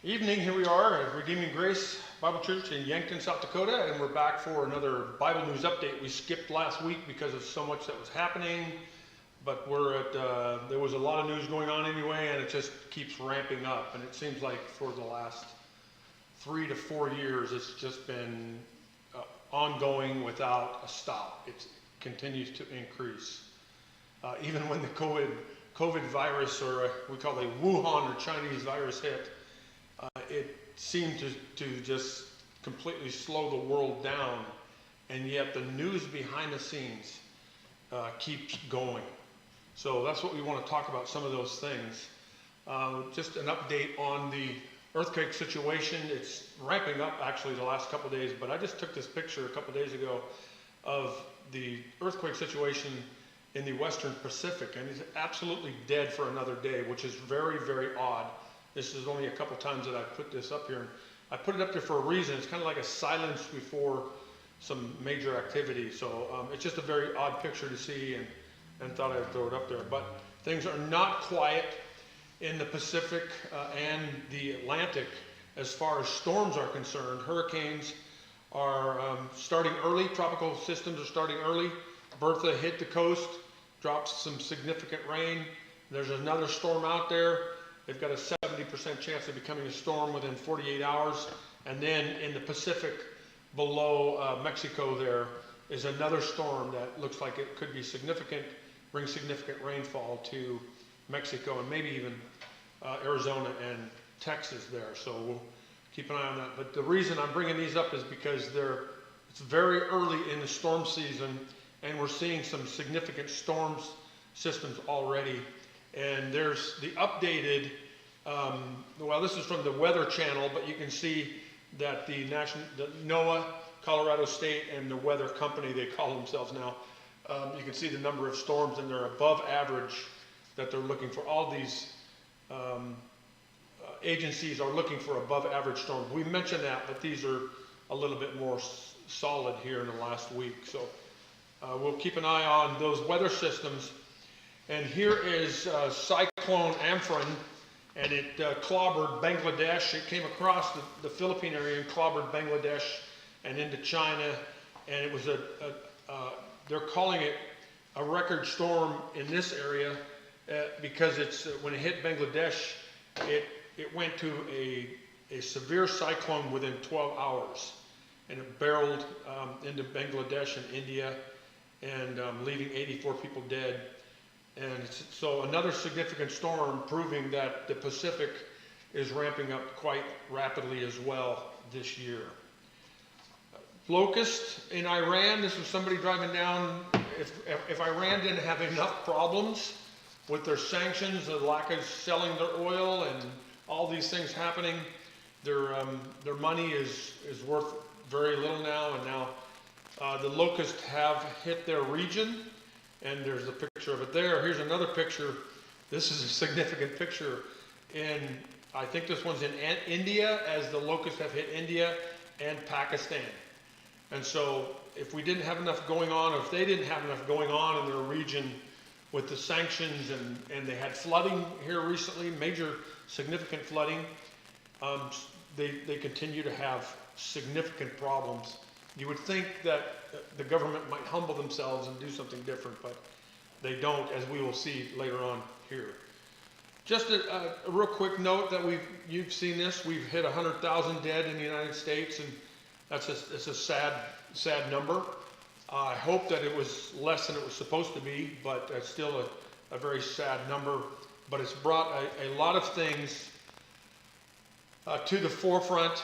Evening, here we are at Redeeming Grace Bible Church in Yankton, South Dakota, and we're back for another Bible news update. We skipped last week because of so much that was happening, but there was a lot of news going on anyway, and it just keeps ramping up. And it seems like for the last 3 to 4 years, it's just been ongoing without a stop. It continues to increase. Even when the COVID virus, or we call it Wuhan or Chinese virus, hit, it seemed to just completely slow the world down, and yet the news behind the scenes keeps going. So that's what we want to talk about, some of those things. Just an update on the earthquake situation. It's ramping up actually the last couple of days, but I just took this picture a couple of days ago of the earthquake situation in the Western Pacific, and it's absolutely dead for another day, which is very, very odd. This is only a couple times that I put this up here. I put it up there for a reason. It's kind of like a silence before some major activity. So it's just a very odd picture to see, and thought I'd throw it up there. But things are not quiet in the Pacific and the Atlantic as far as storms are concerned. Hurricanes are starting early. Tropical systems are starting early. Bertha hit the coast, dropped some significant rain. There's another storm out there. They've got a 70% chance of becoming a storm within 48 hours. And then in the Pacific below Mexico there is another storm that looks like it could be significant, bring significant rainfall to Mexico and maybe even Arizona and Texas there. So we'll keep an eye on that. But the reason I'm bringing these up is because it's very early in the storm season, and we're seeing some significant storms systems already. And there's the updated, well, this is from the Weather Channel, but you can see that the NOAA, Colorado State, and the Weather Company, they call themselves now, you can see the number of storms, and they're above average that they're looking for. All these agencies are looking for above average storms. We mentioned that, but these are a little bit more solid here in the last week. So we'll keep an eye on those weather systems. And here is Cyclone Amphan, and it clobbered Bangladesh. It came across the Philippine area and clobbered Bangladesh and into China. And it was they're calling it a record storm in this area because when it hit Bangladesh, it went to a severe cyclone within 12 hours. And it barreled into Bangladesh and India, and leaving 84 people dead. And so another significant storm, proving that the Pacific is ramping up quite rapidly as well this year. Locust in Iran. This was somebody driving down. If Iran didn't have enough problems with their sanctions, the lack of selling their oil, and all these things happening, their money is worth very little now. And now the locusts have hit their region. And there's a picture of it there. Here's another picture. This is a significant picture. I think this one's in India, as the locusts have hit India and Pakistan. And so if we didn't have enough going on, or if they didn't have enough going on in their region with the sanctions, and they had flooding here recently, major significant flooding, they continue to have significant problems. You would think that the government might humble themselves and do something different, but they don't, as we will see later on here. Just a real quick note that you've seen this. We've hit 100,000 dead in the United States, and it's a sad number. I hope that it was less than it was supposed to be, but it's still a very sad number. But it's brought a lot of things to the forefront.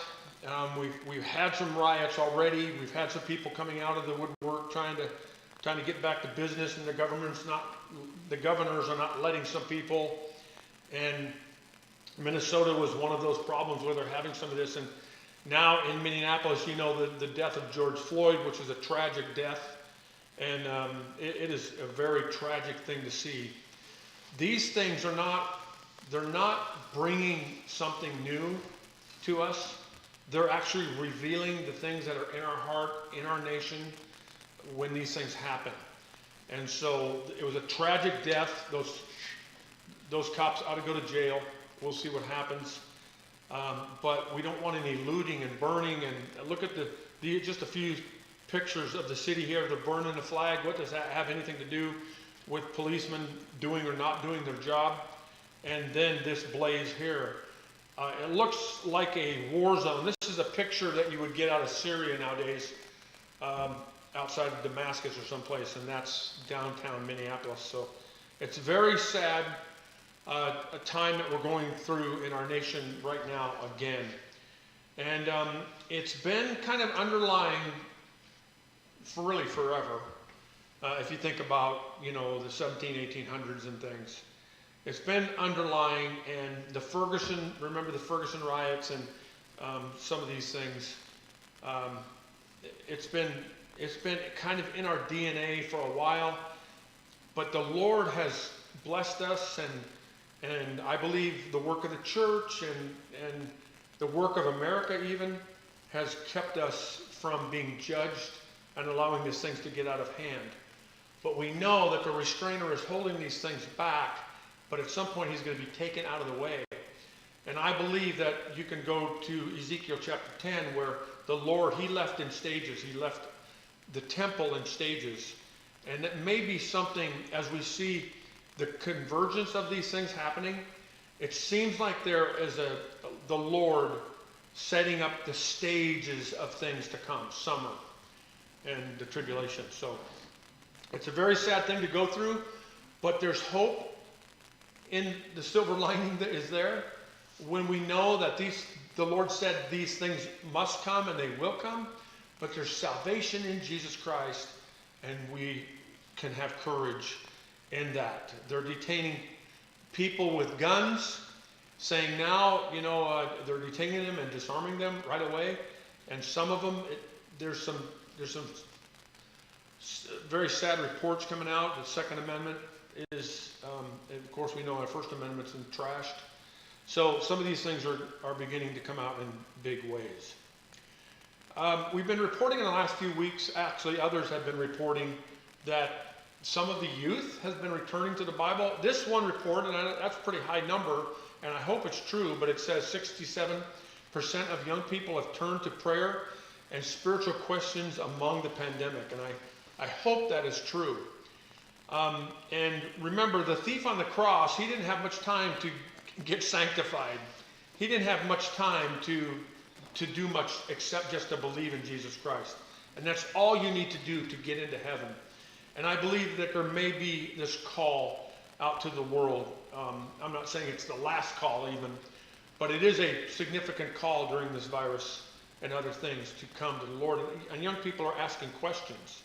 We've had some riots already. We've had some people coming out of the woodwork trying to get back to business, and the governors are not letting some people. And Minnesota was one of those problems where they're having some of this. And now in Minneapolis, you know, the death of George Floyd, which is a tragic death, and it is a very tragic thing to see. These things they're not bringing something new to us. They're actually revealing the things that are in our heart, in our nation, when these things happen. And so it was a tragic death. Those cops ought to go to jail. We'll see what happens. But we don't want any looting and burning. And look at just a few pictures of the city here. They're burning the flag. What does that have anything to do with policemen doing or not doing their job? And then this blaze here. It looks like a war zone. This is a picture that you would get out of Syria nowadays, outside of Damascus or someplace, and that's downtown Minneapolis. So it's very sad, a time that we're going through in our nation right now again. And it's been kind of underlying for really forever. If you think about, the 1800s and things. It's been underlying, and remember the Ferguson riots and some of these things. It's been kind of in our DNA for a while, but the Lord has blessed us, and I believe the work of the church and the work of America even has kept us from being judged and allowing these things to get out of hand. But we know that the restrainer is holding these things back, but at some point he's going to be taken out of the way. And I believe that you can go to Ezekiel chapter 10, where the Lord, he left in stages. He left the temple in stages. And that may be something, as we see the convergence of these things happening, it seems like there is the Lord setting up the stages of things to come, summer and the tribulation. So it's a very sad thing to go through, but there's hope in the silver lining that is there when we know that the Lord said these things must come and they will come, but there's salvation in Jesus Christ, and we can have courage in that. They're detaining people with guns, saying now, they're detaining them and disarming them right away. And some of them, there's some very sad reports coming out. The Second Amendment is, of course, we know our First Amendment's been trashed. So some of these things are beginning to come out in big ways. We've been reporting in the last few weeks, actually others have been reporting, that some of the youth has been returning to the Bible. This one report, and that's a pretty high number, and I hope it's true, but it says 67% of young people have turned to prayer and spiritual questions among the pandemic. And I hope that is true. And remember, the thief on the cross, he didn't have much time to get sanctified. He didn't have much time to do much except just to believe in Jesus Christ. And that's all you need to do to get into heaven. And I believe that there may be this call out to the world. I'm not saying it's the last call even, but it is a significant call during this virus and other things to come to the Lord. And young people are asking questions.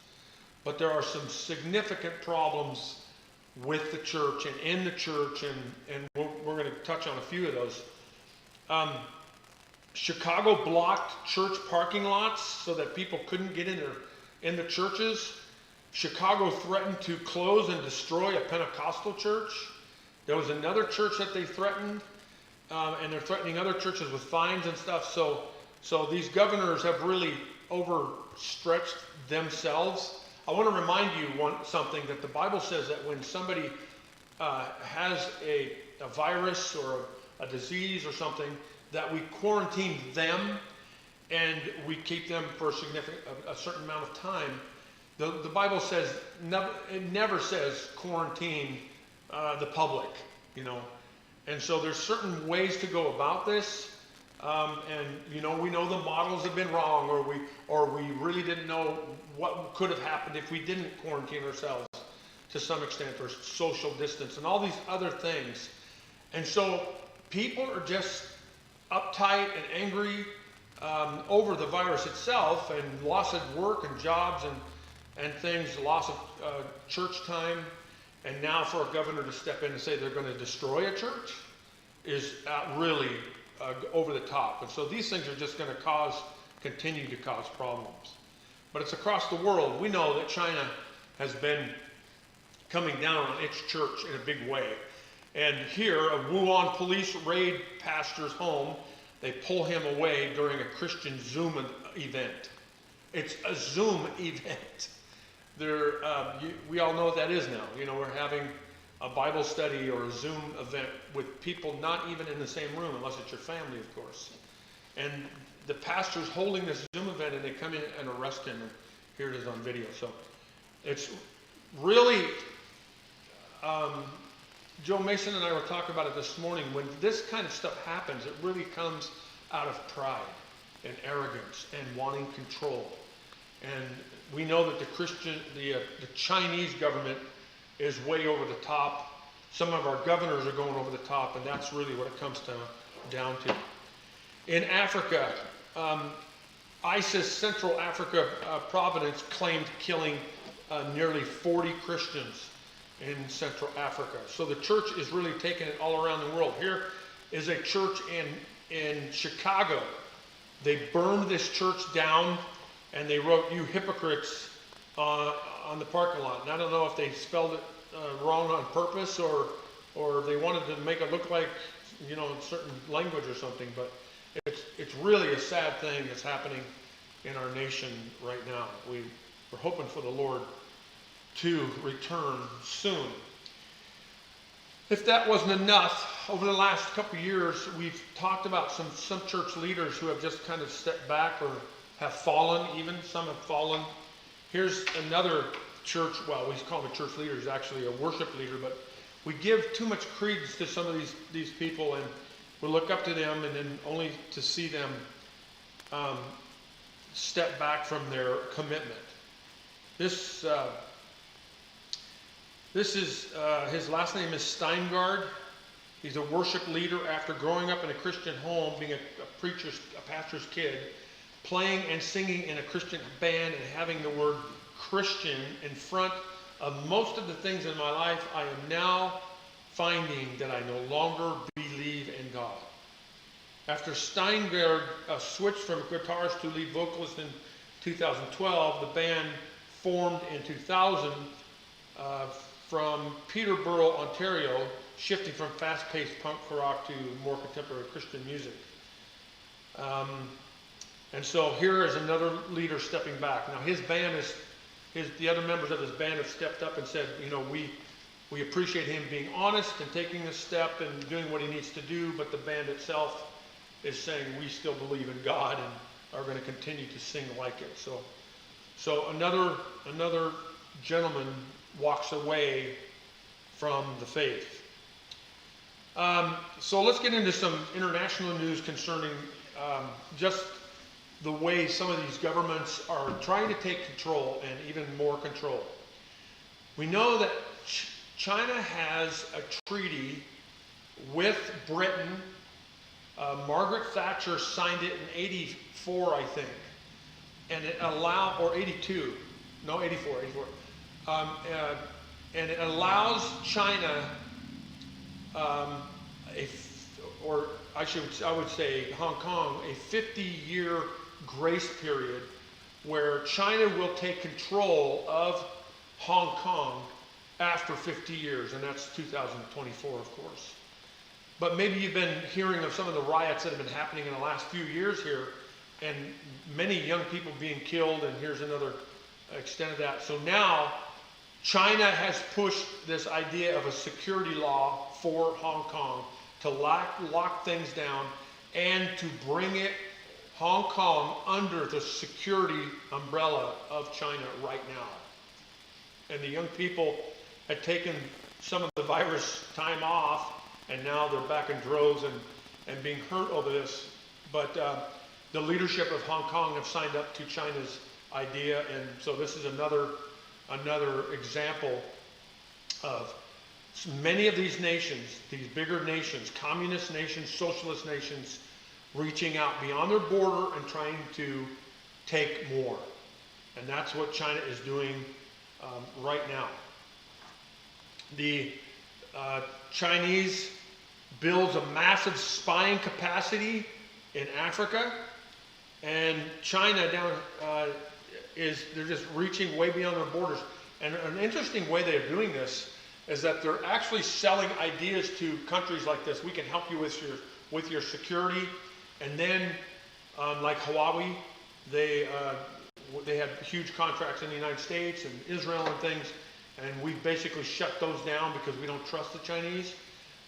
But there are some significant problems with the church and in the church, and we're going to touch on a few of those. Chicago blocked church parking lots so that people couldn't get in the churches. Chicago threatened to close and destroy a Pentecostal church. There was another church that they threatened, and they're threatening other churches with fines and stuff. So these governors have really overstretched themselves. I want to remind you something, that the Bible says that when somebody has a virus or a disease or something, that we quarantine them and we keep them for a certain amount of time. The Bible says, it never says quarantine the public, And so there's certain ways to go about this. And we know the models have been wrong, or we really didn't know what could have happened if we didn't quarantine ourselves to some extent, or social distance and all these other things. And so people are just uptight and angry over the virus itself, and loss of work and jobs and things, loss of church time. And now for a governor to step in and say they're going to destroy a church is really over the top. And so these things are just going to continue to cause problems. But it's across the world. We know that China has been coming down on its church in a big way. And here, a Wuhan police raid pastor's home. They pull him away during a Christian Zoom event. It's a Zoom event. We all know what that is now. We're having a Bible study or a Zoom event with people not even in the same room, unless it's your family, of course. And the pastor's holding this Zoom event, and they come in and arrest him. And here it is on video. So it's really, Joe Mason and I were talking about it this morning. When this kind of stuff happens, it really comes out of pride and arrogance and wanting control. And we know that the Chinese government is way over the top. Some of our governors are going over the top, and that's really what it comes down to. In Africa, ISIS Central Africa Providence claimed killing nearly 40 Christians in Central Africa. So the church is really taking it all around the world. Here is a church in Chicago. They burned this church down, and they wrote, "You hypocrites," on the parking lot. And I don't know if they spelled it wrong on purpose, or they wanted to make it look like, you know, a certain language or something. But it's really a sad thing that's happening in our nation right now. We're hoping for the Lord to return soon. If that wasn't enough, over the last couple of years, we've talked about some church leaders who have just kind of stepped back or have fallen even. Some have fallen. Here's another church, well, we call them a church leader, he's actually a worship leader, but we give too much credence to some of these people, and we look up to them, and then only to see them step back from their commitment. This is, his last name is Steingard. He's a worship leader after growing up in a Christian home, being a pastor's kid, playing and singing in a Christian band and having the word Christian in front of most of the things in my life. I am now finding that I no longer believe in God. After Steingard switched from guitarist to lead vocalist in 2012, the band formed in 2000 from Peterborough, Ontario, shifting from fast-paced punk rock to more contemporary Christian music. And so here is another leader stepping back. Now the other members of his band have stepped up and said, you know, we appreciate him being honest and taking this step and doing what he needs to do, but the band itself is saying we still believe in God and are going to continue to sing like it. So another gentleman walks away from the faith. So let's get into some international news concerning just the way some of these governments are trying to take control and even more control. We know that China has a treaty with Britain. Margaret Thatcher signed it in 84, I think. And it or 82, no, 84. And it allows China, I would say Hong Kong, a 50-year grace period where China will take control of Hong Kong after 50 years, and that's 2024, of course. But maybe you've been hearing of some of the riots that have been happening in the last few years here, and many young people being killed, and here's another extent of that. So now China has pushed this idea of a security law for Hong Kong to lock things down and to bring Hong Kong under the security umbrella of China right now. And the young people had taken some of the virus time off, and now they're back in droves and being hurt over this. But the leadership of Hong Kong have signed up to China's idea, and so this is another example of many of these nations, these bigger nations, communist nations, socialist nations, reaching out beyond their border and trying to take more. And that's what China is doing right now. The Chinese builds a massive spying capacity in Africa, and China they're just reaching way beyond their borders. And an interesting way they're doing this is that they're actually selling ideas to countries like this. We can help you with your security. And then, like Huawei, they had huge contracts in the United States and Israel and things, and we basically shut those down because we don't trust the Chinese.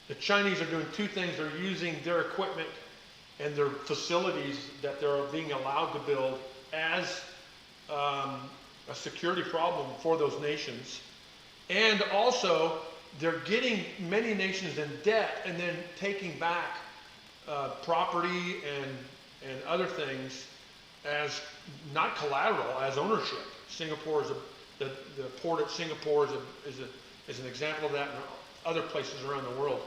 The Chinese are doing two things. They're using their equipment and their facilities that they're being allowed to build as a security problem for those nations. And also, they're getting many nations in debt and then taking back property and other things as not collateral, as ownership. Singapore is the port at Singapore is an example of that, and other places around the world.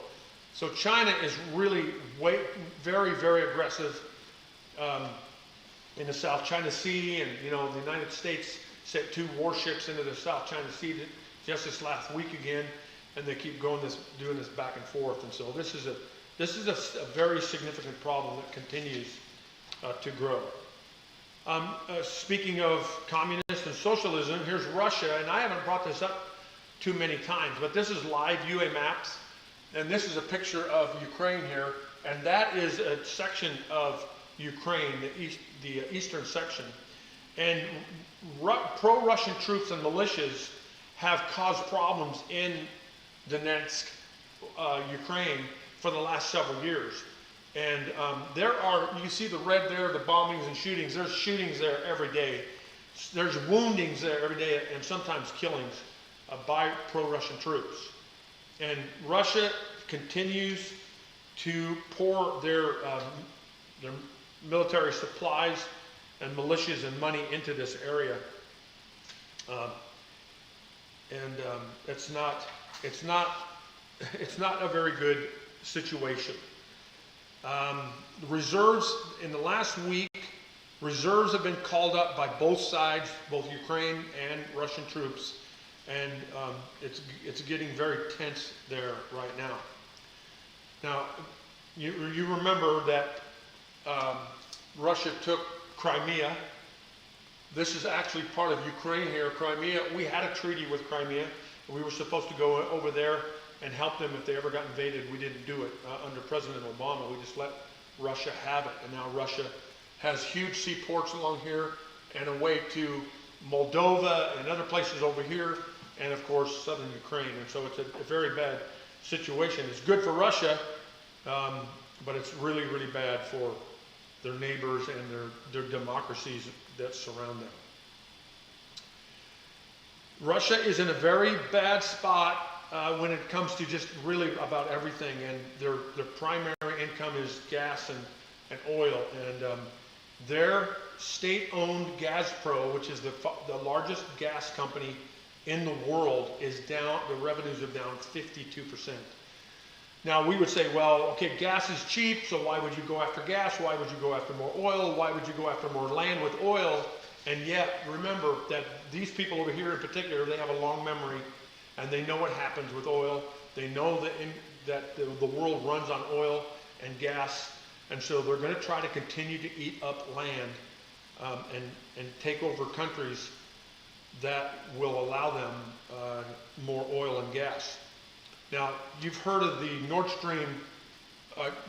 So China is really very, very aggressive in the South China Sea, and the United States sent 2 warships into the South China Sea just this last week again, and they keep doing this back and forth. And so this is a very significant problem that continues to grow. Speaking of communism and socialism, here's Russia, and I haven't brought this up too many times, but this is live UA maps, and this is a picture of Ukraine here, and that is a section of Ukraine, the eastern section, and pro-Russian troops and militias have caused problems in Donetsk, Ukraine, for the last several years. And you see the red there, the bombings and shootings. There's shootings there every day. There's woundings there every day, and sometimes killings by pro-Russian troops. And Russia continues to pour their military supplies and militias and money into this area. It's not a very good situation. The reserves in the last week, reserves have been called up by both sides, both Ukraine and Russian troops, and it's getting very tense there right now. Now, you remember that Russia took Crimea. This is actually part of Ukraine here. Crimea, we had a treaty with Crimea. We were supposed to go over there and help them if they ever got invaded. We didn't do it under President Obama. We just let Russia have it. And now Russia has huge seaports along here and a way to Moldova and other places over here, and of course southern Ukraine. And so it's a very bad situation. It's good for Russia, but it's really, really bad for their neighbors and their democracies that surround them. Russia is in a very bad spot when it comes to just really about everything, and their primary income is gas and oil, and their state-owned Gazprom, which is the largest gas company in the world, is down. The revenues are down 52%. Now we would say, well, okay, gas is cheap, so why would you go after gas? Why would you go after more oil? Why would you go after more land with oil? And yet, remember that these people over here in particular, they have a long memory, and they know what happens with oil. They know that the world runs on oil and gas, and so they're going to try to continue to eat up land and take over countries that will allow them more oil and gas. Now, you've heard of the Nord Stream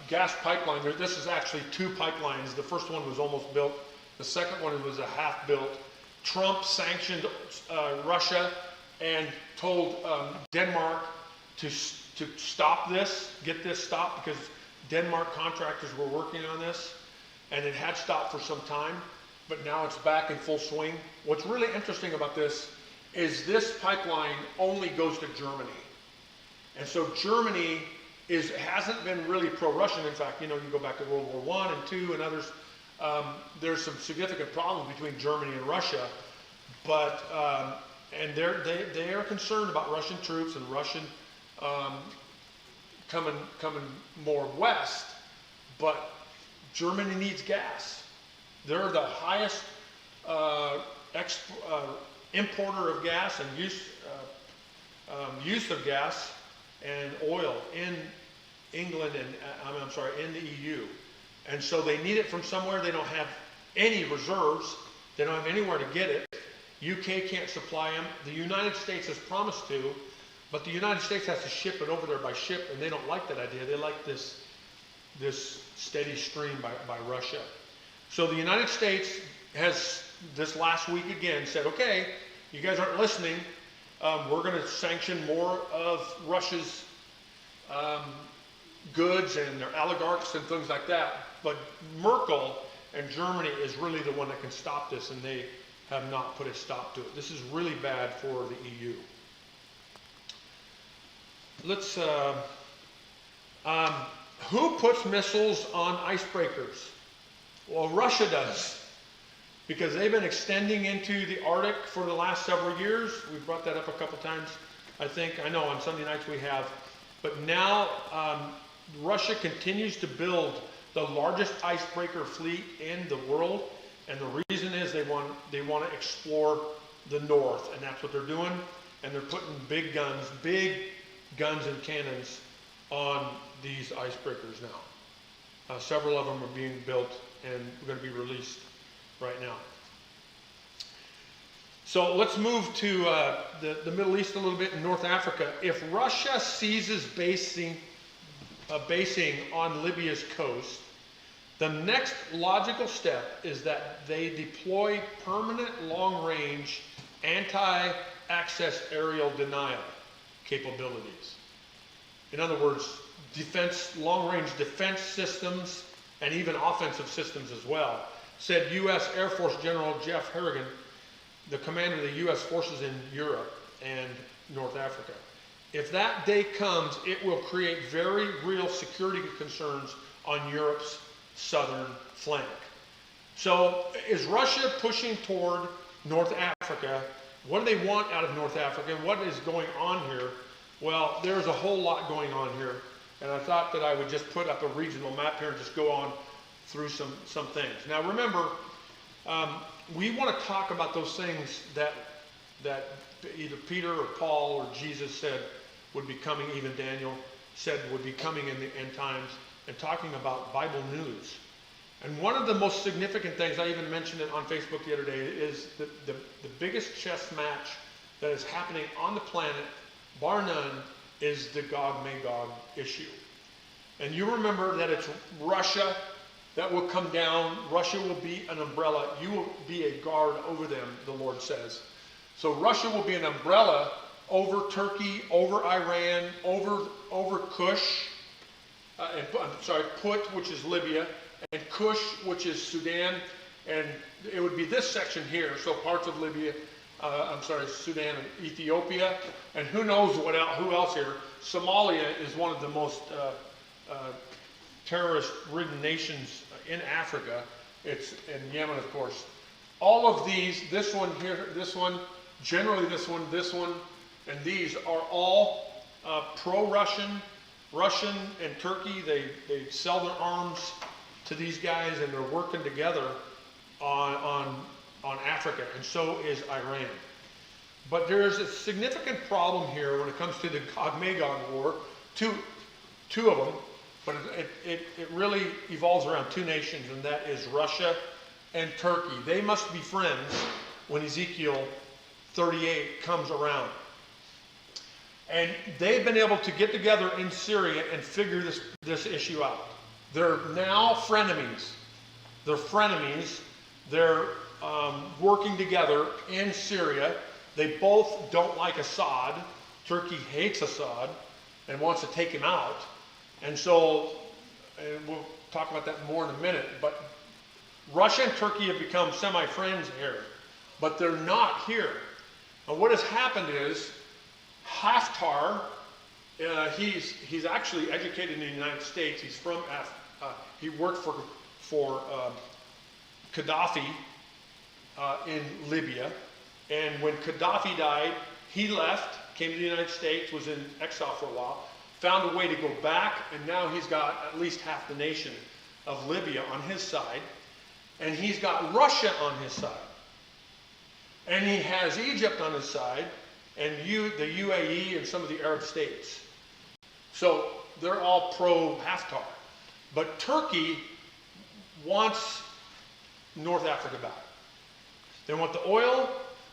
gas pipeline. This is actually 2 pipelines. The first one was almost built. The second one was a half built. Trump sanctioned Russia and told Denmark to stop this, get this stopped, because Denmark contractors were working on this, and it had stopped for some time, but now it's back in full swing. What's really interesting about this is this pipeline only goes to Germany. And so Germany hasn't been really pro-Russian. In fact, you go back to World War I and II and others, there's some significant problems between Germany and Russia, but and they are concerned about Russian troops and Russian coming more west, but Germany needs gas. They're the highest importer of gas and use of gas and oil in England and in the EU. And so they need it from somewhere. They don't have any reserves. They don't have anywhere to get it. UK can't supply them. The United States has promised to, but the United States has to ship it over there by ship, and they don't like that idea. They like this steady stream by Russia. So the United States has, this last week again, said, okay, you guys aren't listening. We're going to sanction more of Russia's goods and their oligarchs and things like that. But Merkel and Germany is really the one that can stop this, and they have not put a stop to it. This is really bad for the EU. Let's, who puts missiles on icebreakers? Well, Russia does, because they've been extending into the Arctic for the last several years. We've brought that up a couple times, I think. I know on Sunday nights we have. But now Russia continues to build the largest icebreaker fleet in the world. And the reason is they want to explore the north, and that's what they're doing. And they're putting big guns and cannons on these icebreakers now. Several of them are being built and going to be released right now. So let's move to the Middle East a little bit, in North Africa. If Russia ceases basing on Libya's coast, the next logical step is that they deploy permanent long-range anti-access aerial denial capabilities. In other words, long-range defense systems and even offensive systems as well, said U.S. Air Force General Jeff Harrigan, the commander of the U.S. forces in Europe and North Africa. If that day comes, it will create very real security concerns on Europe's southern flank. So is Russia pushing toward North Africa? What do they want out of North Africa? What is going on here? Well, there's a whole lot going on here. And I thought that I would just put up a regional map here and just go on through some things. Now remember, we want to talk about those things that either Peter or Paul or Jesus said would be coming, even Daniel said would be coming in the end times, and talking about Bible news. And one of the most significant things, I even mentioned it on Facebook the other day, is the biggest chess match that is happening on the planet, bar none, is the Gog-Magog issue. And you remember that it's Russia that will come down. Russia will be an umbrella. You will be a guard over them, the Lord says. So Russia will be an umbrella over Turkey, over Iran, over Kush, Put, which is Libya, and Kush, which is Sudan. And it would be this section here, so parts of Libya, Sudan and Ethiopia, and who knows who else here. Somalia is one of the most terrorist-ridden nations in Africa. It's in Yemen, of course. All of these, this one here, this one, generally this one, and these are all pro-Russian. Russian and Turkey, they sell their arms to these guys, and they're working together on Africa, and so is Iran. But there's a significant problem here when it comes to the Gog-Magog war. Two of them, but it really evolves around two nations, and that is Russia and Turkey. They must be friends when Ezekiel 38 comes around. And they've been able to get together in Syria and figure this issue out. They're now frenemies. They're frenemies. They're working together in Syria. They both don't like Assad. Turkey hates Assad and wants to take him out. And so, and we'll talk about that more in a minute, but Russia and Turkey have become semi-friends here, but they're not here. And what has happened is Haftar, he's actually educated in the United States. He's from, he worked for Gaddafi in Libya. And when Gaddafi died, he left, came to the United States, was in exile for a while, found a way to go back, and now he's got at least half the nation of Libya on his side, and he's got Russia on his side. And he has Egypt on his side, and the UAE and some of the Arab states. So they're all pro-Haftar. But Turkey wants North Africa back. They want the oil.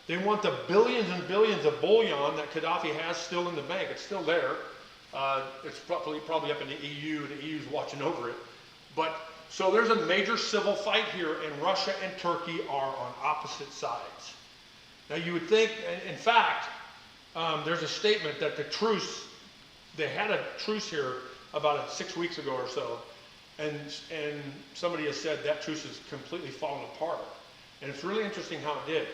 They want the billions and billions of bullion that Gaddafi has still in the bank. It's still there. It's probably up in the EU. The EU's watching over it. But so there's a major civil fight here, and Russia and Turkey are on opposite sides. Now you would think, in fact, there's a statement that the truce, they had a truce here about 6 weeks ago or so, and somebody has said that truce has completely fallen apart. And it's really interesting how it did.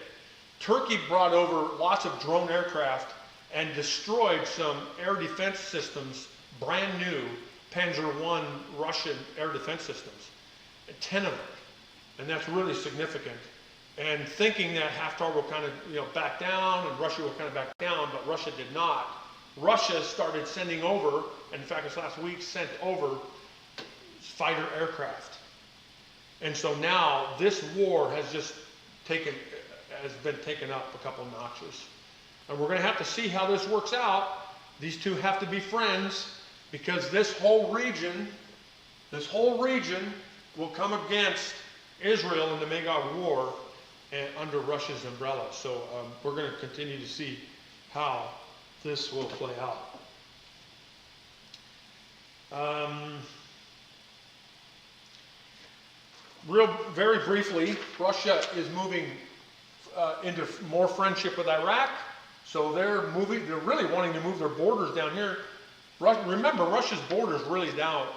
Turkey brought over lots of drone aircraft and destroyed some air defense systems, brand new Panzer I Russian air defense systems, 10 of them. And that's really significant. And thinking that Haftar will kind of back down and Russia will kind of back down, but Russia did not. Russia started sending over, and in fact this last week sent over fighter aircraft. And so now this war has been taken up a couple notches. And we're going to have to see how this works out. These two have to be friends, because this whole region will come against Israel in the Magog War and under Russia's umbrella. So we're going to continue to see how this will play out. Very briefly, Russia is moving into more friendship with Iraq. So they're really wanting to move their borders down here. Remember, Russia's border is now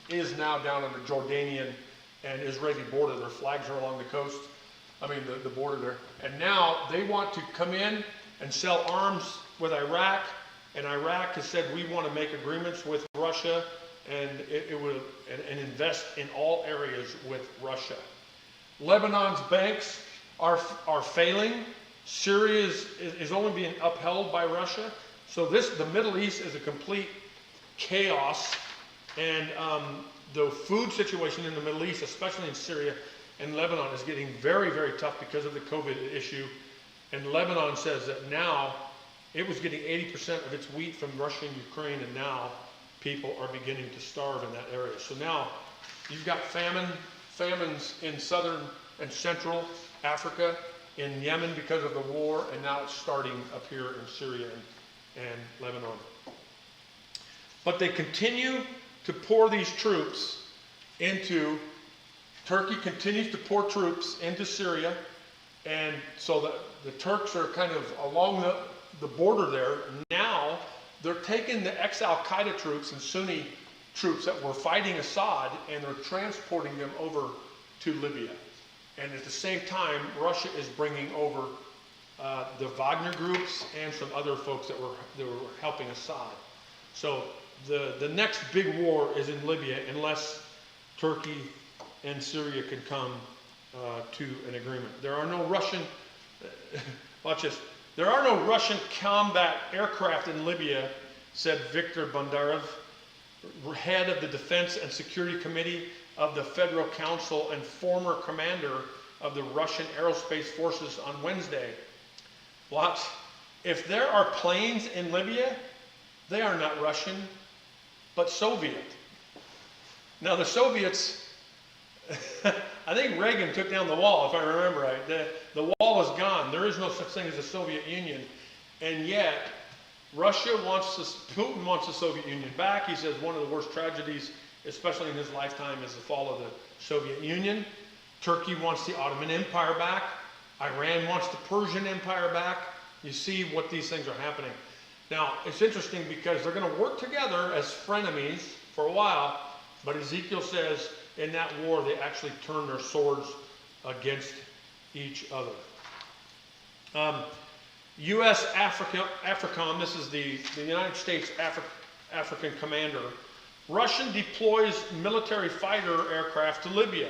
down on the Jordanian and Israeli border. Their flags are along the coast. I mean, the border there. And now they want to come in and sell arms with Iraq. And Iraq has said, we want to make agreements with Russia and and invest in all areas with Russia. Lebanon's banks are failing. Syria is only being upheld by Russia. So the Middle East is a complete chaos. And the food situation in the Middle East, especially in Syria and Lebanon, is getting very, very tough because of the COVID issue. And Lebanon says that now it was getting 80% of its wheat from Russia and Ukraine, and now people are beginning to starve in that area. So now you've got famines in southern and central Africa, in Yemen because of the war, and now it's starting up here in Syria and Lebanon. But they continue to pour these troops into, Turkey continues to pour troops into Syria, and so the Turks are kind of along the border there. Now they're taking the ex-Al-Qaeda troops and Sunni troops that were fighting Assad, and they're transporting them over to Libya. And at the same time, Russia is bringing over the Wagner groups and some other folks that were helping Assad. So the next big war is in Libya, unless Turkey and Syria can come to an agreement. There are no Russian, watch this, there are no Russian combat aircraft in Libya, said Viktor Bondarev, head of the Defense and Security Committee of the Federal Council and former commander of the Russian Aerospace Forces on Wednesday. Watch. If there are planes in Libya, they are not Russian, but Soviet. Now the Soviets, I think Reagan took down the wall, if I remember right. The wall is gone. There is no such thing as the Soviet Union. And yet, Putin wants the Soviet Union back. He says one of the worst tragedies, especially in his lifetime, is the fall of the Soviet Union. Turkey wants the Ottoman Empire back. Iran wants the Persian Empire back. You see what these things are happening. Now, it's interesting because they're going to work together as frenemies for a while, but Ezekiel says in that war they actually turn their swords against each other. U.S. AFRICOM, this is the United States African commander. Russian deploys military fighter aircraft to Libya.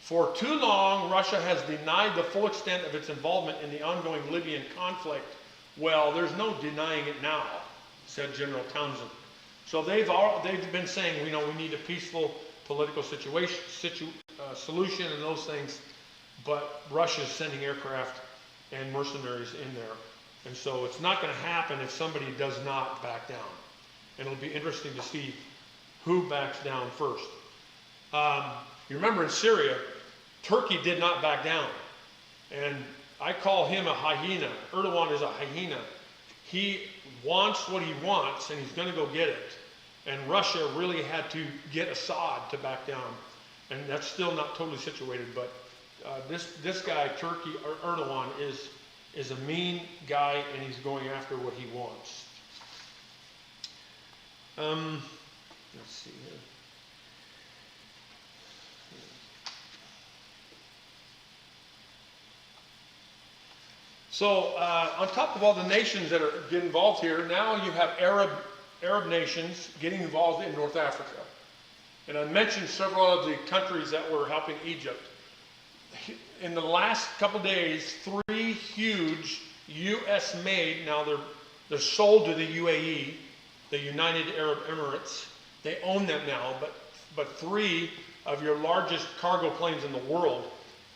For too long, Russia has denied the full extent of its involvement in the ongoing Libyan conflict. Well, there's no denying it now, said General Townsend. So they've been saying, we need a peaceful political solution and those things, but Russia's sending aircraft and mercenaries in there. And so it's not going to happen if somebody does not back down. And it'll be interesting to see who backs down first. You remember in Syria, Turkey did not back down. And I call him a hyena. Erdogan is a hyena. He wants what he wants, and he's going to go get it. And Russia really had to get Assad to back down. And that's still not totally situated, but this guy, Turkey, or Erdogan, is is a mean guy, and he's going after what he wants. Let's see here. So on top of all the nations that are getting involved here, now you have Arab nations getting involved in North Africa. And I mentioned several of the countries that were helping Egypt. In the last couple days, 3 huge U.S.-made, now they're sold to the UAE, the United Arab Emirates. They own them now, but 3 of your largest cargo planes in the world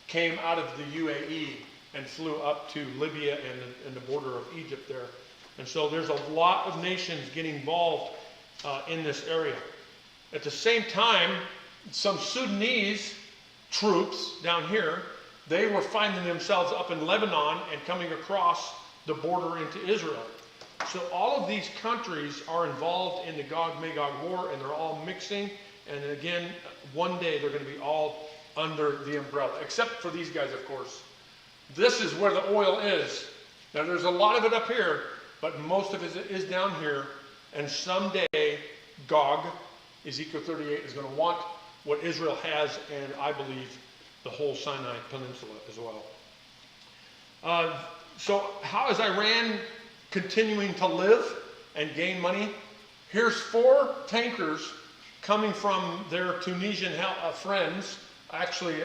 came out of the UAE and flew up to Libya and the border of Egypt there. And so there's a lot of nations getting involved in this area. At the same time, some Sudanese troops down here, they were finding themselves up in Lebanon and coming across the border into Israel. So all of these countries are involved in the Gog-Magog war, and they're all mixing. And again, one day they're going to be all under the umbrella, except for these guys, of course. This is where the oil is. Now there's a lot of it up here, but most of it is down here. And someday, Gog, Ezekiel 38, is going to want what Israel has, and I believe the whole Sinai Peninsula as well. So how is Iran continuing to live and gain money? Here's 4 tankers coming from their Tunisian friends, actually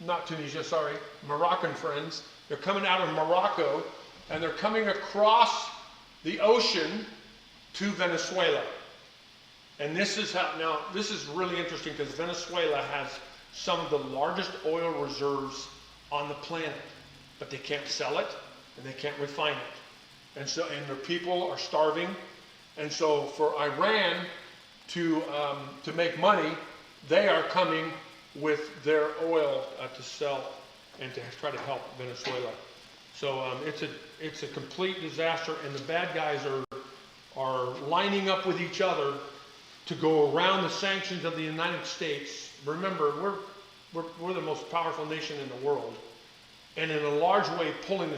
not Tunisia, sorry, Moroccan friends. They're coming out of Morocco, and they're coming across the ocean to Venezuela. And this is how, now this is really interesting because Venezuela has some of the largest oil reserves on the planet, but they can't sell it and they can't refine it. And their people are starving. And so for Iran to make money, they are coming with their oil to sell and to try to help Venezuela. So it's a complete disaster, and the bad guys are lining up with each other to go around the sanctions of the United States. Remember, we're the most powerful nation in the world, and in a large way calling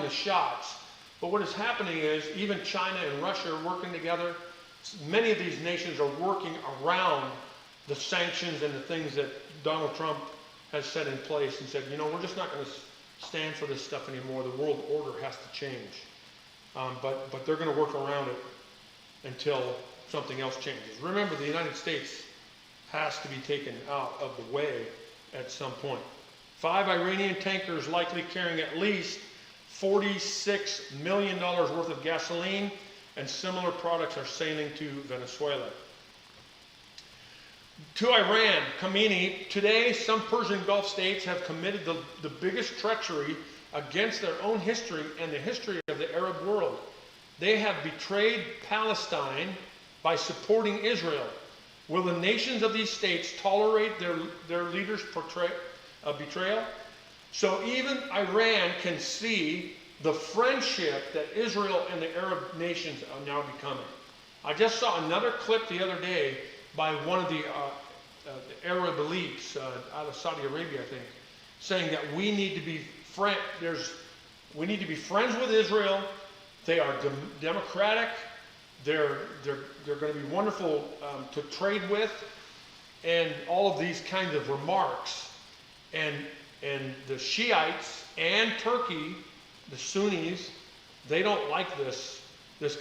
the shots. But what is happening is even China and Russia are working together. Many of these nations are working around the sanctions and the things that Donald Trump has set in place and said, you know, we're just not going to stand for this stuff anymore. The world order has to change. But they're going to work around it until something else changes. Remember, the United States has to be taken out of the way at some point. 5 Iranian tankers likely carrying at least $46 million worth of gasoline and similar products are sailing to Venezuela. To Iran, Khamenei, today some Persian Gulf states have committed the biggest treachery against their own history and the history of the Arab world. They have betrayed Palestine by supporting Israel. Will the nations of these states tolerate their leaders' betrayal? So even Iran can see the friendship that Israel and the Arab nations are now becoming. I just saw another clip the other day by one of the Arab elites out of Saudi Arabia, I think, saying that we need to be friends with Israel. They are democratic. They're going to be wonderful to trade with, and all of these kinds of remarks. And the Shiites and Turkey, the Sunnis, they don't like this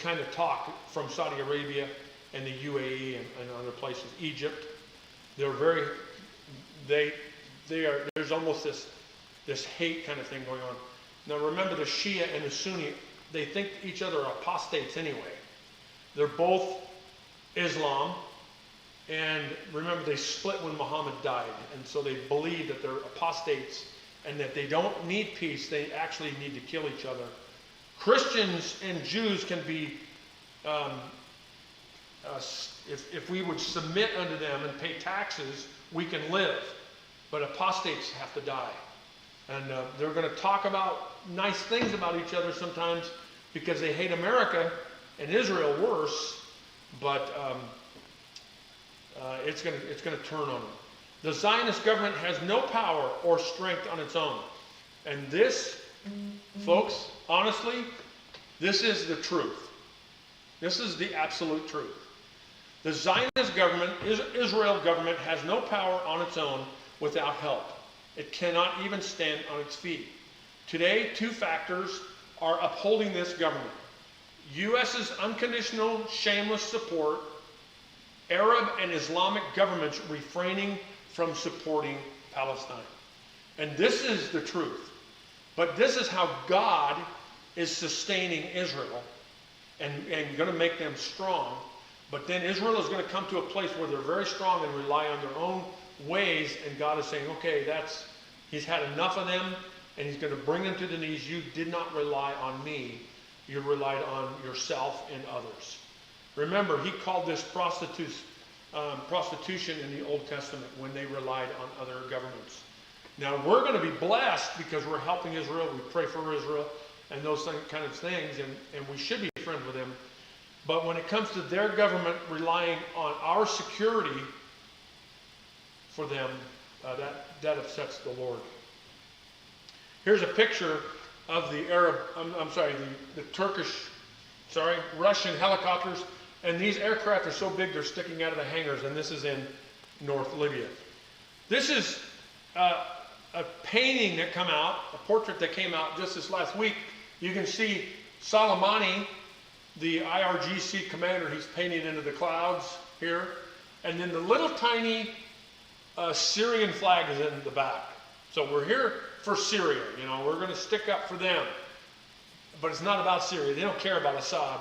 kind of talk from Saudi Arabia and the UAE and other places. Egypt, there's almost this hate kind of thing going on. Now remember, the Shia and the Sunni, they think each other are apostates anyway. They're both Islam, and remember, they split when Muhammad died, and so they believe that they're apostates and that they don't need peace, they actually need to kill each other. Christians and Jews can be, if we would submit unto them and pay taxes, we can live, but apostates have to die. And they're going to talk about nice things about each other sometimes because they hate America and Israel worse, but it's going to turn on them. The Zionist government has no power or strength on its own. And this, folks, honestly, this is the truth. This is the absolute truth. The Zionist government, Israel government, has no power on its own without help. It cannot even stand on its feet. Today, two factors are upholding this government. U.S.'s unconditional, shameless support, Arab and Islamic governments refraining from supporting Palestine. And this is the truth. But this is how God is sustaining Israel and going to make them strong. But then Israel is going to come to a place where they're very strong and rely on their own ways. And God is saying, okay, he's had enough of them, and he's going to bring them to the knees. You did not rely on me. You relied on yourself and others. Remember, he called this prostitution in the Old Testament when they relied on other governments. Now, we're going to be blessed because we're helping Israel. We pray for Israel and those kind of things, and we should be friends with them. But when it comes to their government relying on our security for them, that upsets the Lord. Here's a picture of the Russian helicopters. And these aircraft are so big they're sticking out of the hangars, and this is in North Libya. This is a painting that came out, a portrait that came out just this last week. You can see Soleimani, the IRGC commander, he's painted into the clouds here. And then the little tiny Syrian flag is in the back. So we're here for Syria. We're going to stick up for them. But it's not about Syria. They don't care about Assad.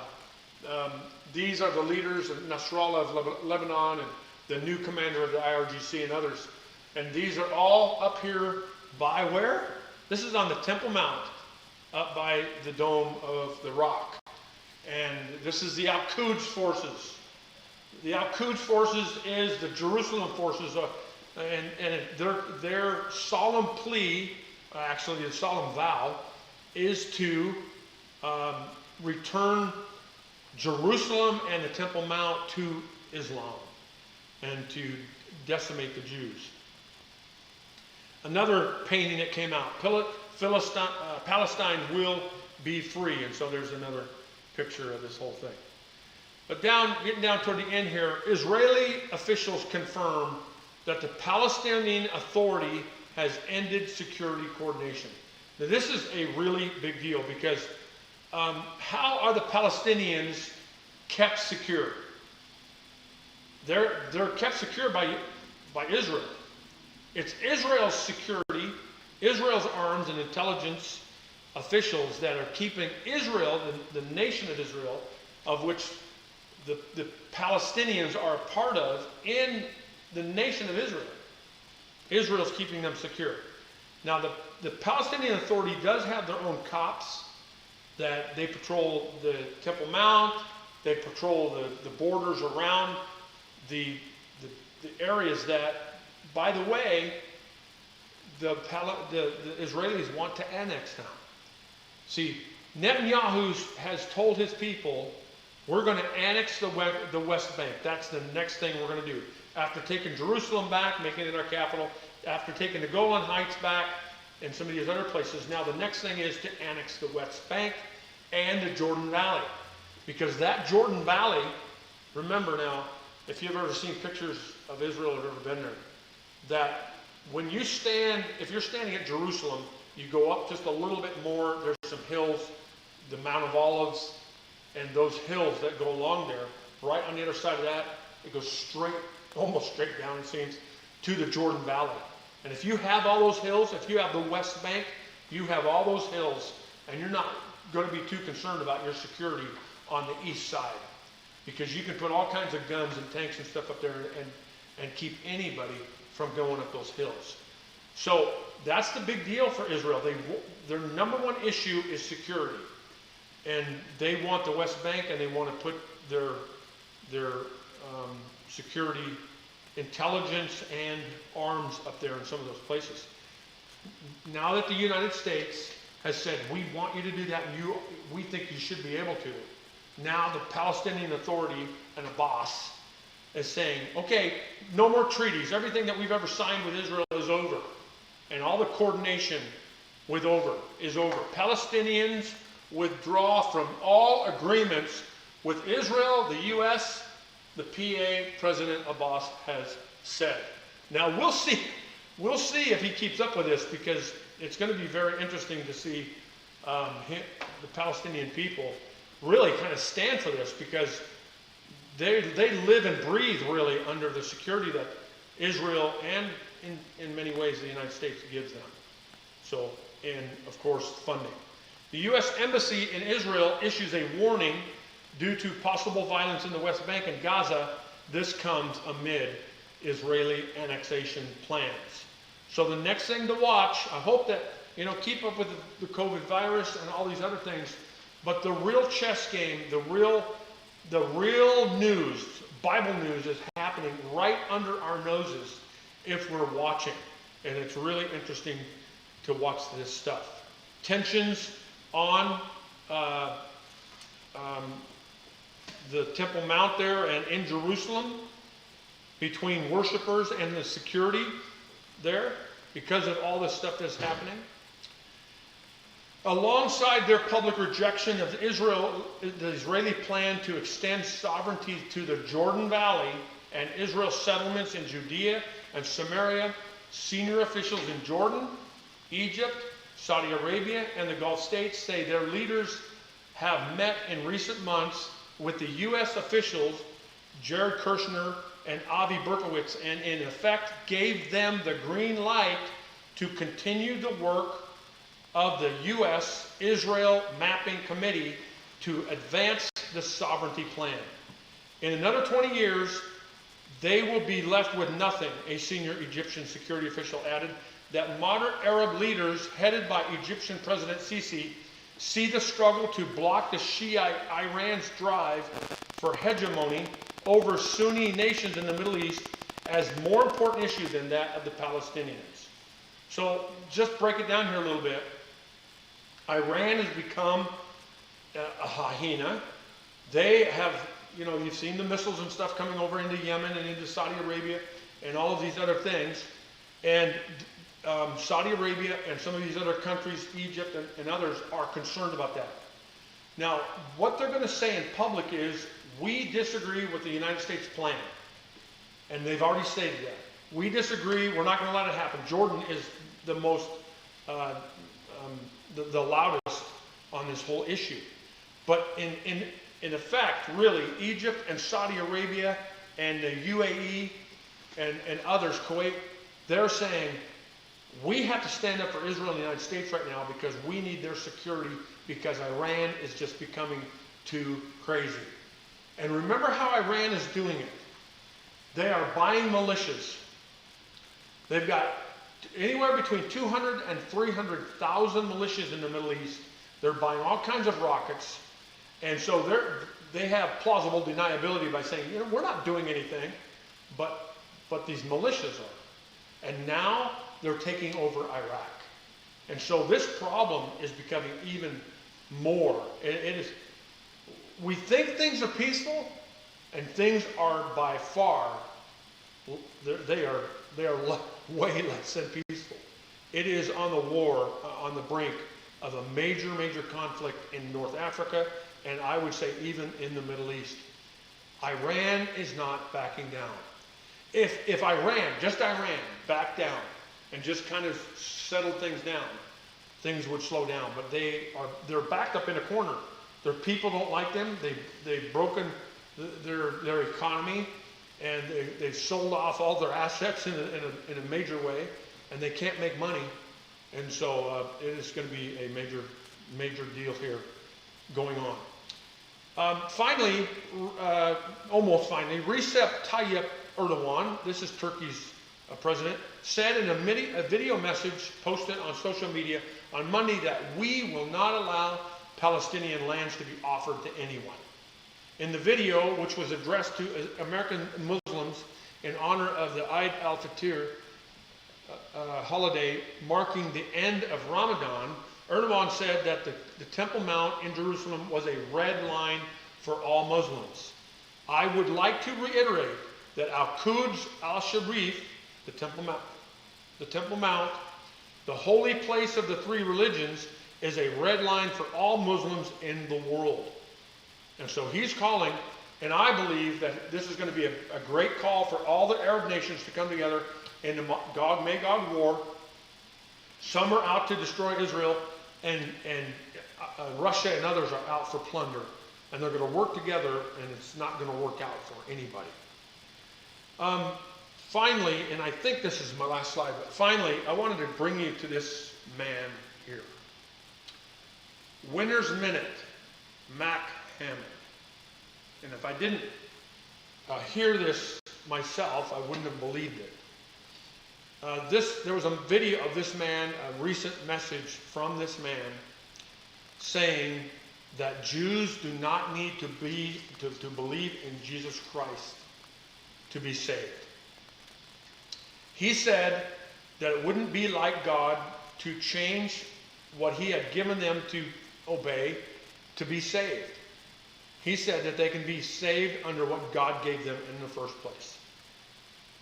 These are the leaders of Nasrallah of Lebanon and the new commander of the IRGC and others. And these are all up here by where? This is on the Temple Mount, up by the Dome of the Rock. And this is the Al-Quds forces. The Al-Quds forces is the Jerusalem forces. And their solemn plea, actually the solemn vow, is to return Jerusalem and the Temple Mount to Islam and to decimate the Jews. Another painting that came out, Palestine will be free. And so there's another picture of this whole thing. But getting down toward the end here, Israeli officials confirm that the Palestinian Authority has ended security coordination. Now this is a really big deal because how are the Palestinians kept secure? They're kept secure by Israel. It's Israel's security, Israel's arms and intelligence officials that are keeping Israel, the nation of Israel, of which the Palestinians are a part of, in the nation of Israel. Israel's keeping them secure. Now the Palestinian Authority does have their own cops that they patrol the Temple Mount, they patrol the borders around the areas that, by the way, the Israelis want to annex now. See, Netanyahu has told his people, we're going to annex the West Bank. That's the next thing we're going to do. After taking Jerusalem back, making it our capital, after taking the Golan Heights back, and some of these other places, now the next thing is to annex the West Bank and the Jordan Valley. Because that Jordan Valley, remember now, if you've ever seen pictures of Israel or ever been there, that when you if you're standing at Jerusalem, you go up just a little bit more, there's some hills, the Mount of Olives, and those hills that go along there, right on the other side of that, it goes straight, almost straight down, it seems, to the Jordan Valley. And if you have all those hills, if you have the West Bank, you have all those hills, and you're not going to be too concerned about your security on the east side. Because you can put all kinds of guns and tanks and stuff up there and keep anybody from going up those hills. So that's the big deal for Israel. Their number one issue is security. And they want the West Bank, and they want to put their security, intelligence, and arms up there in some of those places. Now that the United States has said, we want you to do that, and we think you should be able to, now the Palestinian Authority and Abbas is saying, okay, no more treaties. Everything that we've ever signed with Israel is over. And all the coordination is over. Palestinians withdraw from all agreements with Israel, the U.S., the PA, President Abbas has said. Now we'll see if he keeps up with this, because it's going to be very interesting to see the Palestinian people really kind of stand for this, because they live and breathe really under the security that Israel and in many ways the United States gives them. So, and of course funding. The U.S. Embassy in Israel issues a warning due to possible violence in the West Bank and Gaza. This comes amid Israeli annexation plans. So the next thing to watch, I hope that, keep up with the COVID virus and all these other things, but the real chess game, the real news, Bible news is happening right under our noses if we're watching. And it's really interesting to watch this stuff. Tensions on the Temple Mount there and in Jerusalem between worshipers and the security there because of all this stuff that's happening. Alongside their public rejection of the Israeli plan to extend sovereignty to the Jordan Valley and Israel's settlements in Judea and Samaria, senior officials in Jordan, Egypt, Saudi Arabia, and the Gulf states say their leaders have met in recent months with the U.S. officials, Jared Kushner and Avi Berkowitz, and in effect gave them the green light to continue the work of the U.S.-Israel Mapping Committee to advance the sovereignty plan. In another 20 years, they will be left with nothing, a senior Egyptian security official added. That modern Arab leaders, headed by Egyptian President Sisi, see the struggle to block the Shiite Iran's drive for hegemony over Sunni nations in the Middle East as more important issue than that of the Palestinians. So just break it down here a little bit. Iran has become a hyena. They have, you've seen the missiles and stuff coming over into Yemen and into Saudi Arabia and all of these other things. And Saudi Arabia and some of these other countries, Egypt and others, are concerned about that. Now, what they're going to say in public is, we disagree with the United States plan. And they've already stated that. We disagree, we're not going to let it happen. Jordan is the most, the loudest on this whole issue. But in effect, really, Egypt and Saudi Arabia and the UAE and others, Kuwait, they're saying, we have to stand up for Israel and the United States right now because we need their security, because Iran is just becoming too crazy. And remember how Iran is doing it. They are buying militias. They've got anywhere between 200 and 300,000 militias in the Middle East. They're buying all kinds of rockets. And so they have plausible deniability by saying, we're not doing anything, but these militias are. And now they're taking over Iraq. And so this problem is becoming even more. It is. We think things are peaceful, and things are by far, they are way less than peaceful. It is on the brink of a major conflict in North Africa, and I would say even in the Middle East. Iran is not backing down. If Iran, just Iran, backed down and just kind of settled things down, things would slow down. But they're backed up in a corner. Their people don't like them. They've broken their economy, and they've sold off all their assets in a major way, and they can't make money. And so it is going to be a major deal here going on. Finally, almost finally, Recep Tayyip Erdogan, this is Turkey's president, said in a video message posted on social media on Monday that we will not allow Palestinian lands to be offered to anyone. In the video, which was addressed to American Muslims in honor of the Eid al-Fitr holiday marking the end of Ramadan, Erdogan said that the Temple Mount in Jerusalem was a red line for all Muslims. I would like to reiterate that Al-Quds al-Sharif, the Temple Mount, The holy place of the three religions is a red line for all Muslims in the world. And so he's calling, and I believe that this is going to be a great call for all the Arab nations to come together in the Gog-Magog war. Some are out to destroy Israel, and Russia and others are out for plunder. And they're going to work together, and it's not going to work out for anybody. Finally, and I think this is my last slide, but finally, I wanted to bring you to this man here. Winner's Minute, Mac Hammond. And if I didn't hear this myself, I wouldn't have believed it. There was a video of this man, a recent message from this man, saying that Jews do not need to believe in Jesus Christ to be saved. He said that it wouldn't be like God to change what he had given them to obey to be saved. He said that they can be saved under what God gave them in the first place.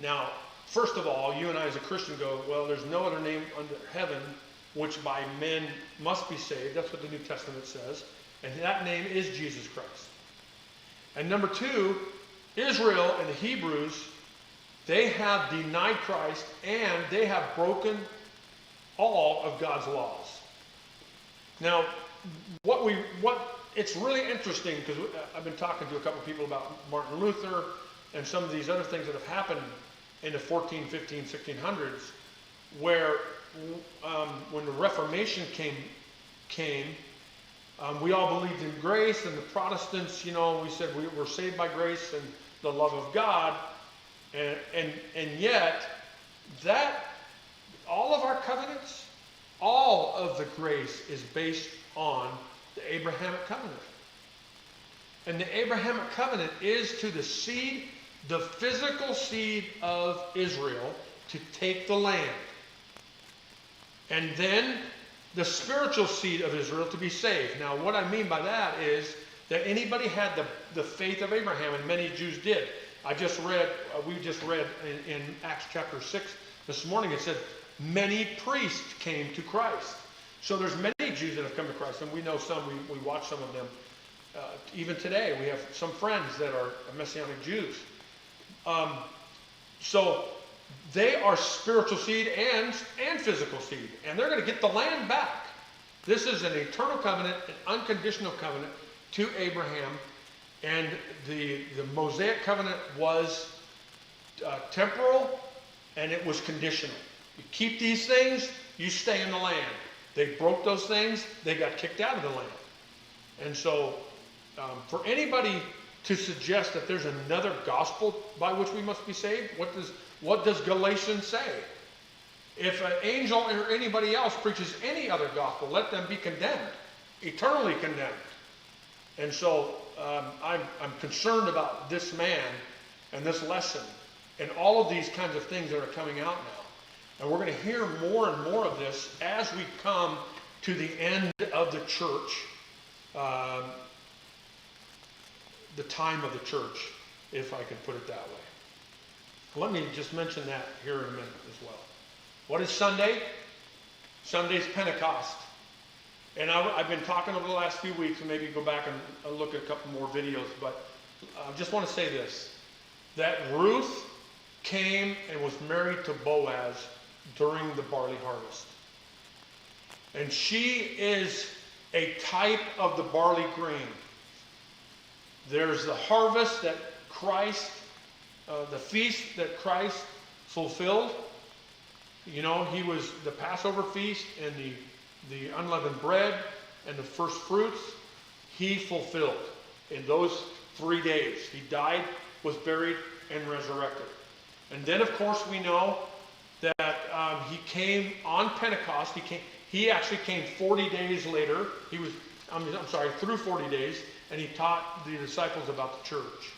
Now, first of all, you and I as a Christian go, well, there's no other name under heaven which by men must be saved. That's what the New Testament says. And that name is Jesus Christ. And number two, Israel and the Hebrews, they have denied Christ and they have broken all of God's laws. Now, it's really interesting because I've been talking to a couple of people about Martin Luther and some of these other things that have happened in the 14, 15, 1600s, where when the Reformation came, we all believed in grace, and the Protestants, we said we were saved by grace and the love of God, and yet that all of our covenants, all of the grace is based on the Abrahamic covenant. And the Abrahamic covenant is to the seed, the physical seed of Israel, to take the land. And then the spiritual seed of Israel to be saved. Now, what I mean by that is that anybody had the faith of Abraham, and many Jews did. We just read in Acts chapter 6 this morning, it said, many priests came to Christ. So there's many Jews that have come to Christ, and we know some, we watch some of them. Even today, we have some friends that are Messianic Jews. So they are spiritual seed and physical seed, and they're going to get the land back. This is an eternal covenant, an unconditional covenant to Abraham, and the Mosaic covenant was temporal, and it was conditional. You keep these things, you stay in the land. They broke those things, they got kicked out of the land. And so, for anybody to suggest that there's another gospel by which we must be saved, what does Galatians say? If an angel or anybody else preaches any other gospel, let them be condemned, eternally condemned. And so I'm concerned about this man and this lesson and all of these kinds of things that are coming out now. And we're going to hear more and more of this as we come to the end of the church, the time of the church, if I can put it that way. Let me just mention that here in a minute as well. What is Sunday? Sunday's Pentecost. And I've been talking over the last few weeks, and maybe go back and look at a couple more videos, but I just want to say this, that Ruth came and was married to Boaz during the barley harvest. And she is a type of the barley grain. There's the harvest that Christ, the feast that Christ fulfilled. He was the Passover feast and the unleavened bread and the first fruits. He fulfilled in those 3 days. He died, was buried, and resurrected. And then, of course, we know that he came on Pentecost. He actually came 40 days later. Through 40 days, and he taught the disciples about the church.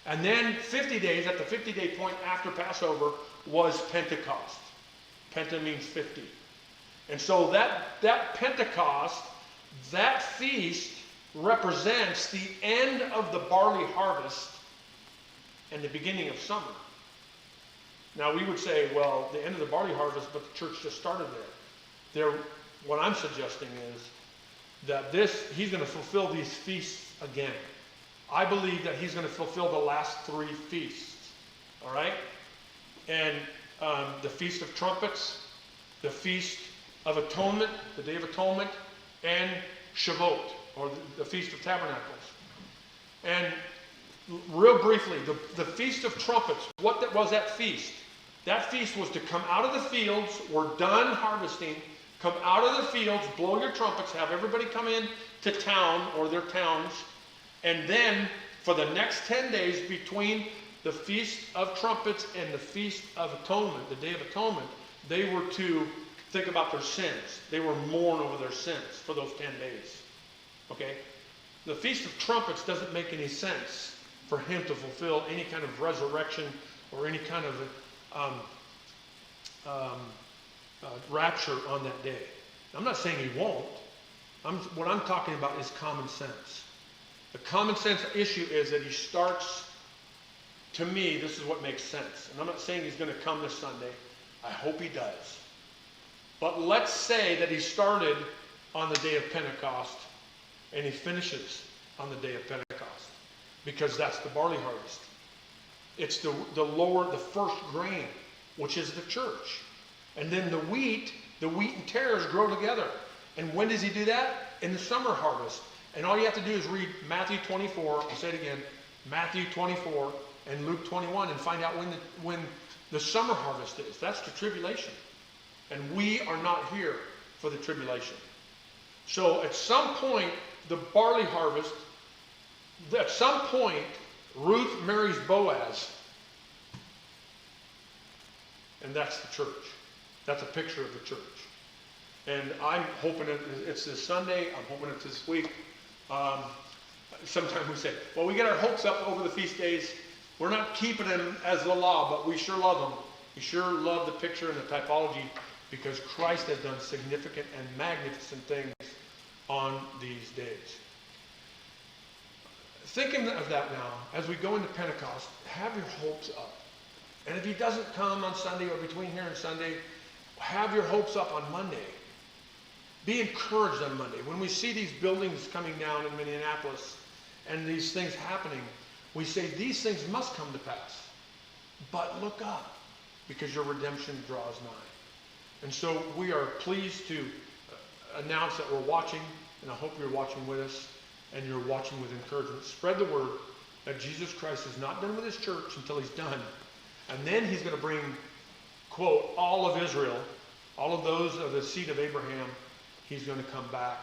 And then 50 days, at the 50-day point after Passover, was Pentecost. Penta means 50. And so that Pentecost, that feast, represents the end of the barley harvest and the beginning of summer. Now we would say, well, the end of the barley harvest, but the church just started there. what I'm suggesting is that he's going to fulfill these feasts again. I believe that he's going to fulfill the last 3 feasts. All right? And the Feast of Trumpets, the Feast of Atonement, the Day of Atonement, and Shavuot, or the Feast of Tabernacles. And real briefly, the Feast of Trumpets, what was that feast? That feast was to come out of the fields, we're done harvesting, come out of the fields, blow your trumpets, have everybody come in to town or their towns, and then for the next 10 days between the Feast of Trumpets and the Feast of Atonement, the Day of Atonement, they were to think about their sins. They were mourn over their sins for those 10 days. Okay? The Feast of Trumpets doesn't make any sense for him to fulfill any kind of resurrection or any kind of rapture on that day. I'm not saying he won't. What I'm talking about is common sense. The common sense issue is that he starts, to me, this is what makes sense. And I'm not saying he's going to come this Sunday. I hope he does. But let's say that he started on the day of Pentecost and he finishes on the day of Pentecost, because that's the barley harvest. It's the first grain, which is the church. And then the wheat and tares grow together. And when does he do that? In the summer harvest. And all you have to do is read Matthew 24, I'll say it again, Matthew 24 and Luke 21, and find out when the summer harvest is. That's the tribulation. And we are not here for the tribulation. So at some point, the barley harvest, at some point, Ruth marries Boaz. And that's the church. That's a picture of the church. And I'm hoping it's this Sunday. I'm hoping it's this week. Sometimes we say, well, we get our hopes up over the feast days. We're not keeping them as the law, but we sure love them. We sure love the picture and the typology, because Christ has done significant and magnificent things on these days. Thinking of that now, as we go into Pentecost, have your hopes up. And if he doesn't come on Sunday or between here and Sunday, have your hopes up on Monday. Be encouraged on Monday. When we see these buildings coming down in Minneapolis and these things happening, we say these things must come to pass. But look up, because your redemption draws nigh. And so we are pleased to announce that we're watching, and I hope you're watching with us, and you're watching with encouragement. Spread the word that Jesus Christ is not done with his church until he's done. And then he's going to bring, quote, all of Israel, all of those of the seed of Abraham, he's going to come back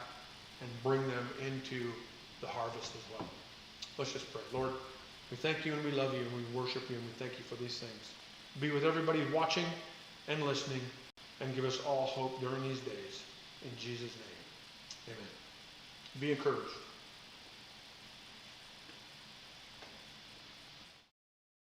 and bring them into the harvest as well. Let's just pray. Lord, we thank you and we love you and we worship you and we thank you for these things. Be with everybody watching and listening, and give us all hope during these days. In Jesus' name, amen. Be encouraged.